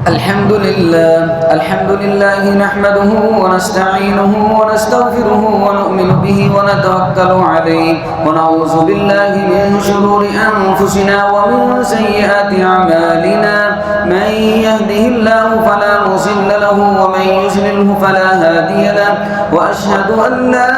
الحمد لله نحمده ونستعينه ونستغفره ونؤمن به ونتوكل عليه ونعوذ بالله من شرور أنفسنا ومن سيئات أعمالنا من يهده الله فلا مضل له ومن يضلل فلا هادي له وأشهد أن لا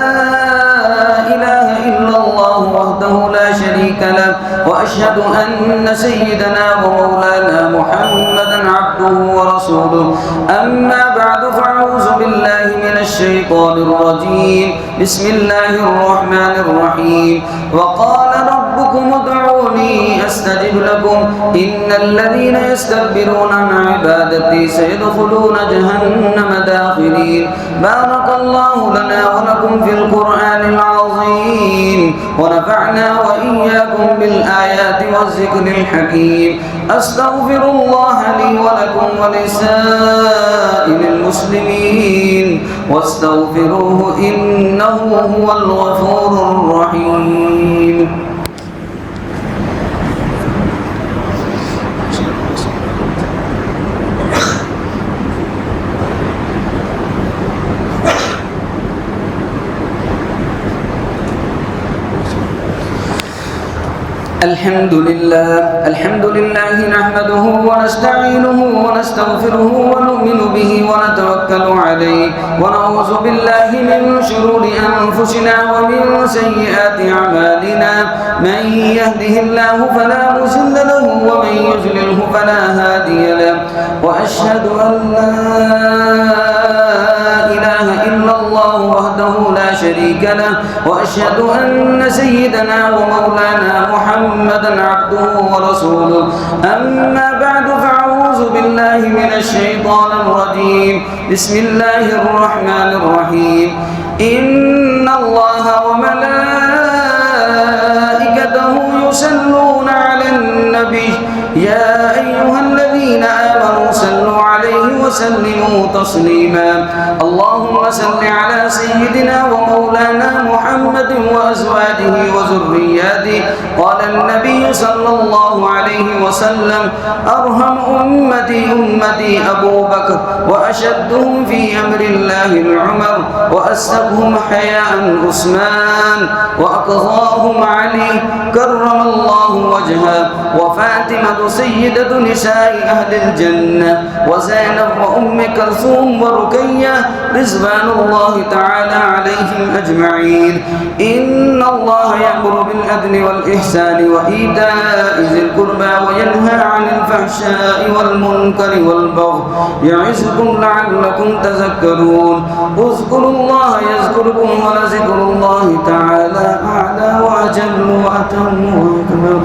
إله إلا الله وحده لا شريك له وأشهد أن سيدنا ومولانا محمدا عبده ورسوله أما بعد فأعوذ بالله من الشيطان الرجيم بسم الله الرحمن الرحيم وقال ربكم ادعوني أستجب لكم إن الذين يستكبرون عن عبادتي سيدخلون جهنم داخلين بارك الله لنا ولكم في القرآن العظيم ونفعنا وإياكم بالآيات والذكر الحكيم أستغفر الله لي ولكم ولسائر المسلمين واستغفروه إنه هو الغفور الرحيم الحمد لله نحمده ونستعينه ونستغفره ونؤمن به ونتوكل عليه ونعوذ بالله من شرور أنفسنا ومن سيئات أعمالنا من يهده الله فلا مضل له ومن يضلله فلا هادي له وأشهد أن لا إله إلا الله وحده لا شريك له وأشهد أن سيدنا ومولانا محمدا عبده ورسوله أما بعد فأعوذ بالله من الشيطان الرجيم بسم الله الرحمن الرحيم إن الله وملائكته يصلون على النبي يا أيها الذين آمنوا صلوا عليه وسلموا تسليما اللهم صل على سيدنا ومولانا محمد وأزواجه وذرياته قال النبي صلى الله عليه وسلم أرحم أمتي أبو بكر وأشدهم في أمر الله العمر وأسبهم حياء عثمان وأقضاهم علي كرم الله وجهه وفاطمة سيدة نساء أهل الجنة وزينب وأم كلثوم ورقية رضوان الله تعالى عليهم أجمعين إن الله يأمر بالعدل والإحسان وإيتاء ذي القربى وينهى عن الفحشاء والمنكر والبغي يعظكم لعلكم تذكرون اذكروا الله يذكركم ولذكر الله تعالى أعلى وأجل وأتم وأكبر